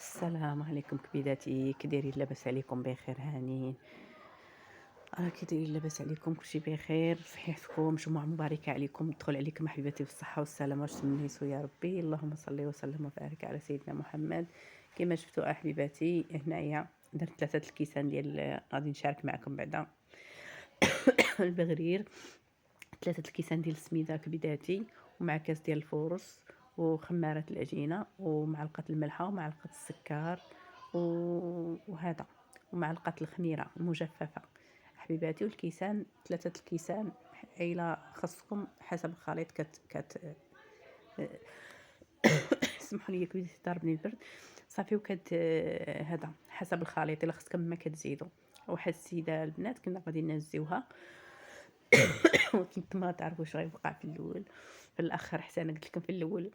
السلام عليكم كبيداتي، كي دايرين؟ لاباس عليكم؟ بخير هانيين؟ كي دايرين؟ لاباس عليكم؟ كلشي بخير؟ صحيحتكم جمعة مباركة عليكم، تدخل عليكم حبيباتي بالصحة والسلامة وتمنيتو يا ربي. اللهم صل وسلم وبارك على سيدنا محمد. كما شفتوا احبيباتي هنايا درت 3 الكيسان ديال غادي نشارك معكم بعدا البغرير، 3 الكيسان ديال السميده كبيداتي، ومع كاس ديال الفورص، وخمارة العجينة، ومعلقة الملحة، ومعلقة السكر، وهذا، ومعلقة الخميرة المجففة حبيباتي. والكيسان 3 الكيسان، إلا خصكم حسب الخليط سمحوا لي كبيداتي ضربني البرد صافي. هذا حسب الخليط، الا خصكم ما كتزيدوا. واحد السيده البنات كنا غادي نهزيوها وكنت ما تعرفوا واش غيوقع في الاول في الاخر، حتى انا قلت لكم في الاول.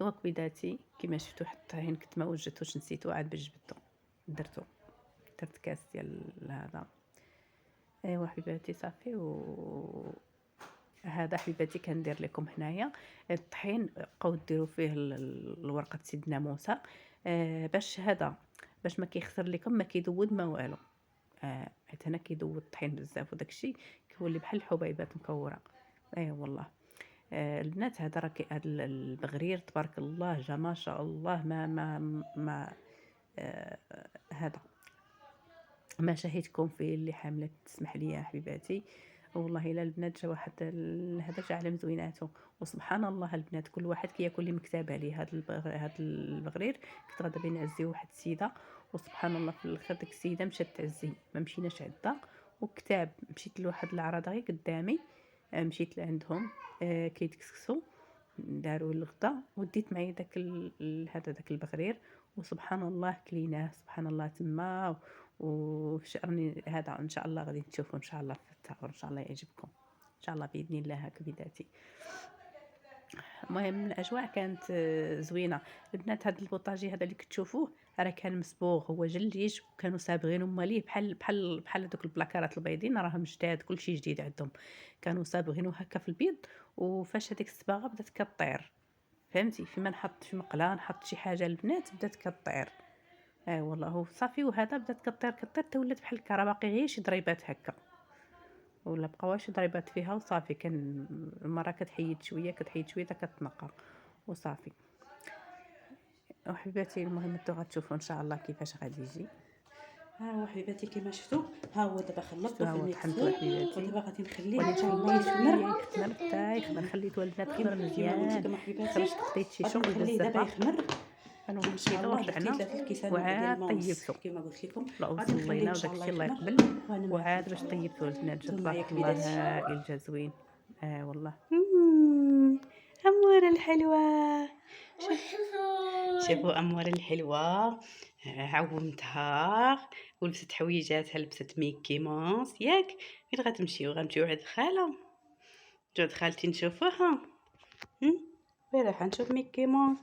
ايوا كبيداتي كما شفتوا حتى هين كنت ما وجدتوش، نسيتو عاد باش جبدتو درت كاس ديال هذا. ايوا حبيباتي صافي. هذا حبيباتي كندير لكم هنايا الطحين، بقاو ديروا فيه الورقه سيدنا موسى، باش هذا باش ما كيخسر لكم، ما كيدود ما والو. حيت هنا كيدود الطحين بزاف وداكشي كيولي بحال الحبيبات مكوره. والله. البنات هذا راه هذا البغرير تبارك الله جا ما شاء الله، ما آه، هذا ما شهيتكم فيه اللي حامله تسمح لي يا حبيباتي. والله الا البنات جا واحد هذا جا على مزويناتو. وسبحان الله البنات كل واحد كياكل اللي مكتاب عليه. هذا البغرير كنت غادا بين نعزي واحد السيده، وسبحان الله في الاخر ديك السيده مشات تعزي، ما مشيناش عندها. وكتاب مشيت لواحد العراضه غير قدامي، مشيت لعندهم، كيتكسكسوا داروا الغدا، وديت معايا هذا داك البغرير. وسبحان الله كليناه سبحان الله تما. وشأني هذا ان شاء الله غادي تشوفوا ان شاء الله في التعاون، ان شاء الله يعجبكم ان شاء الله باذن الله كبيداتي. المهم الاجواء كانت زوينه البنات. هذا البوطاجي هذا اللي كتشوفوه راه كان مسبوغ، هو جليج، وكانوا صابغينه ماليه بحال دوك البلاكارات البيضين، راهم جداد كلشي جديد عندهم. كانوا صابغينه هكا في البيض، وفاش هذيك الصباغه بدات كطير فهمتي، فيما نحط في مقله نحط شي حاجه البنات بدات كطير. والله هو صافي. وهذا بدات كطير حتى ولات بحال الكره، باقي غير شي ضريبات هكا، ولا بقاو شي ضريبات فيها وصافي. كان المره كتحيد شويه حتى كتنقى وصافي. وحبيباتي المهم انتو غتشوفوا ان شاء الله كيفاش غادي يجي. ها هو حبيباتي كما شفتوا، ها هو دابا خلطته شفتوا ها في هو طحنتو الميكسور، حبيباتي، ودابا غادي نخليه وليت حتى شويه هو شويه يخمر. يخمر حتى يخمر. خليته البنات خمر كما قلت مزيان، لكم حبيباتي، خرجت خديت شي غادي شغل نخليه دابا بزاف. يخمر. انا ان شاء مشينا الله درتي ورجعنا 3 الكيسان هذا ديال وعاد الماوس طيبته. كما قلت لكم. لا غادي نخليه وصلينا ان شاء الله وداكشي الله يخمر يقبل. وانا معكم وعاد ان باش شاء الله. طيبته البنات جا نتوما يا تبارك الله كبيداتي. هائل، جا زوين. والله. أمورة الحلوة. شوفوا أمورة الحلوة، عومتها ولبست حويجاتها، لبست ميكي ماوس ياك. فين غنمشيو عند خالة، جود خالتي نشوفوها. وين رايحة نشوف ميكي ماوس؟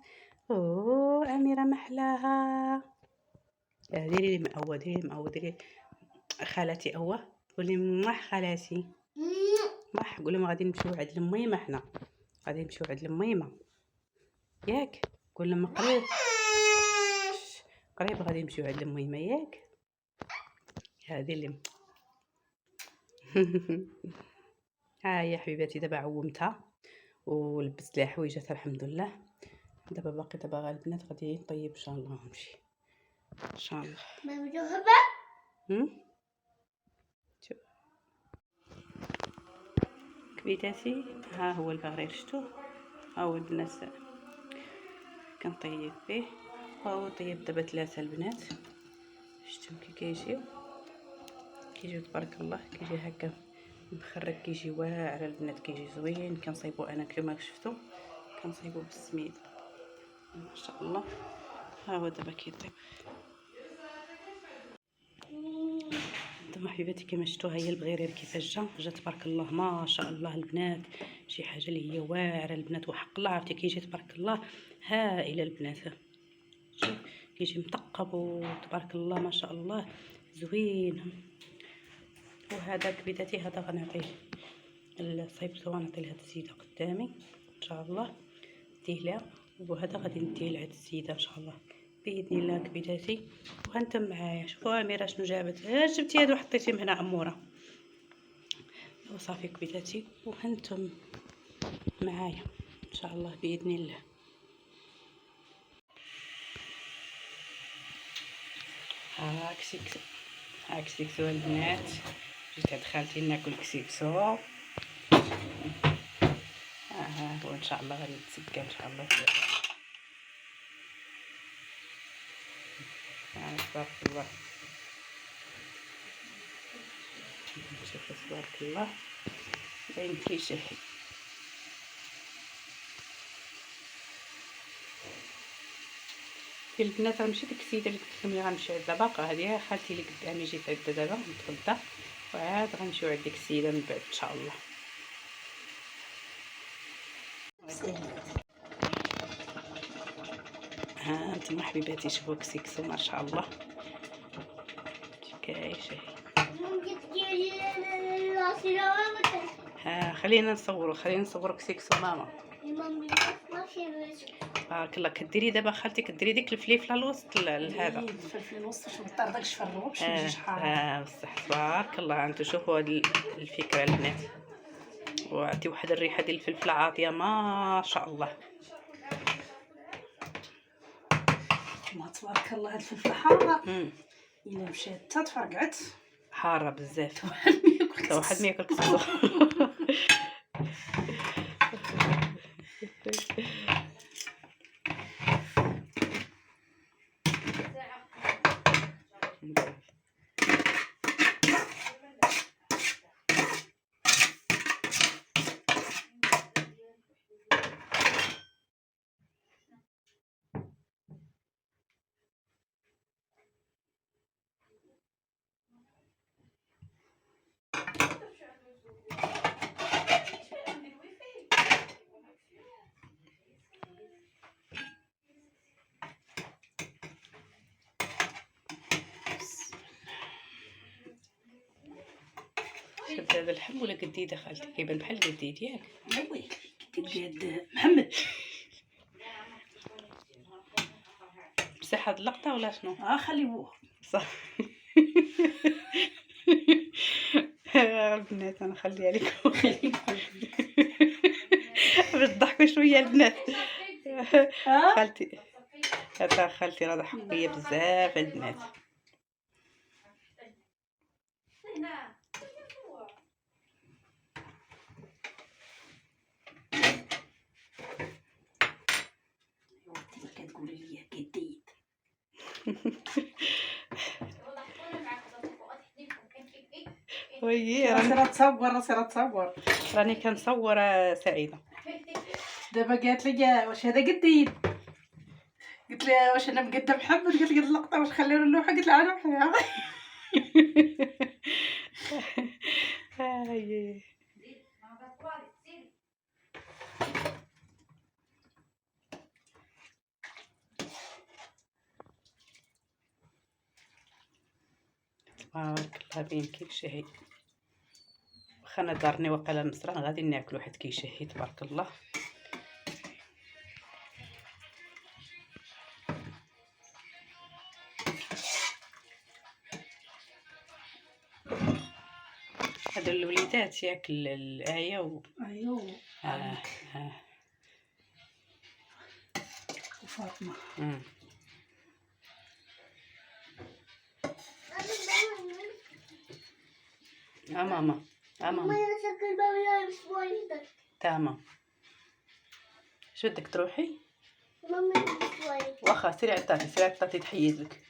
اوه أميرة محلاها. ديري لي مأوى، ديري مأوى، ديري خالتي أوه. قولي موح خالاتي، موح. قولهم غادي نمشيو عند الميمة، حنا غادي نمشيو عند الميمة ياك. قول لهم قريب قريب غادي نمشيو عند الميمة ياك. هذه اللي ها هي حبيباتي دابا عومتها ولبست ليها حويجاتها الحمد لله. دابا باقي دابا غا البنات غادي نطيب ان شاء الله ونمشي ان شاء الله. شوف كبيتاتي، ها هو البغرير شتو، ها هو البنات كنطيب فيه. ها هو طيب دابا 3 البنات، شتو كي كيجيو تبارك الله، كيجي هكا مخرج، كيجي واعر البنات، كيجي زوين. كنصايبو انا كما شفتوا كنصايبو بالسميد ما شاء الله. ها هو دابا كيطيب. انتما حبيباتي كما شفتوا هي البغيرير كيفاش جا تبارك الله ما شاء الله البنات. شي حاجه اللي هي واعره البنات، وحق الله عرفتي كيجي تبارك الله هائله البنات. كيجي مطقب وتبارك الله ما شاء الله زوين. وهذا كبيداتي هذا غنعطيه صايبته، غنعطي لهاد السيده قدامي ان شاء الله نديه لها. وهذا غادي نديه لهاد السيده ان شاء الله باذن الله كبيداتي. وهانتم معايا شوفوا اميره شنو جابت، جبتي هادو حطيتيهم هنا اموره. وصافي كبيداتي وهانتم معايا ان شاء الله باذن الله. هاك سيكسو البنات، جيت عند خالتي ناكل كسيكسو. هو ان شاء الله غادي نتسقى ان شاء الله. تبارك الله، شوفوا تبارك الله باين كيشهي. في البنات راه ماشي ديك السيده اللي قلت لكم اللي غنمشي عندها باقا، هذه خالتي اللي قدامي جيت عندها دابا نتغدى، وعاد غنمشيو عند ديك السيده من بعد ان شاء الله. ها انتم حبيباتي شوفوا كسيكسو ما شاء الله كايشهي. ها خلينا نصوروا كسيكسو ماما. بارك الله. كديري دابا خالتي كديري ديك الفليفله الوسط لهذا الفلفل الوسط باش مطردكش في الروب باش يجيش حار. بصح تبارك الله. انتو شوفوا هاد الفكره البنات، وعطي واحد الريحه ديال الفلفل عاطيه ما شاء الله. ما تبارك الله. هاد الفلفله حاره الا مشات حتى تفرقعت، حاره بزاف. واحد ما ياكل كسكسو. شفت هذا اللحم ولا قديده خالتي؟ كيبان بحال قديد ياك؟ وي قديد محمد. بصح هاد اللقطه ولا شنو؟ خليوه صافي. البنات انا خليها لكم باش تضحكوا شويه البنات. خالتي هذا خالتي راه ضحك بيا بزاف البنات. كتقولي لي قديد. وي راه تصور راني كنصور سعيده. دابا قالت لي واش هذا قديد، قلت لها واش انا مقدم محمد، قالت لي هاد اللقطه واش خليو اللوحه، قلت لها انا بحالها. تبارك الله باين كيشهي. واخا انا دارني وقيلا المصران غادي ناكلو حيت كيشهي تبارك الله. هادو الوليدات ياك الآية ايوا وفاطمه. ماما تمام. اش بدك تروحي؟ واخا سيري عند طاتي تحيد لك.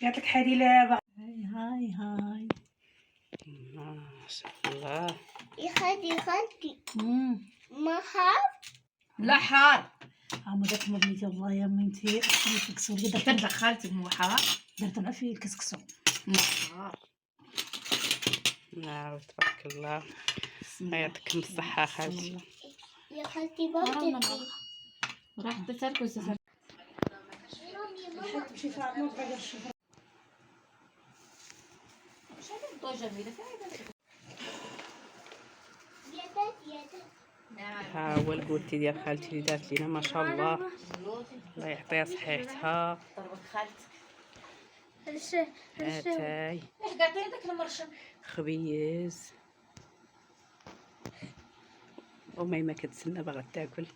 قالت لك حادي لابا. هاي ما شاء الله. يا خالتي ما حار؟ لا حار. داك ما بنيتي الله يا مينتي الكسكسو اللي درت عند خالتي هو حار، درت انا فيه الكسكسو ما حار. تبارك الله. يعطيكم الصحة خالتي. يا خالتي بابا راح تتركز ها هو الكوتي ديال خالتي اللي دارت لينا ما شاء الله، الله يعطيها صحيحتها. هاتاي خبيز وميمة كتسنى باغا تاكل.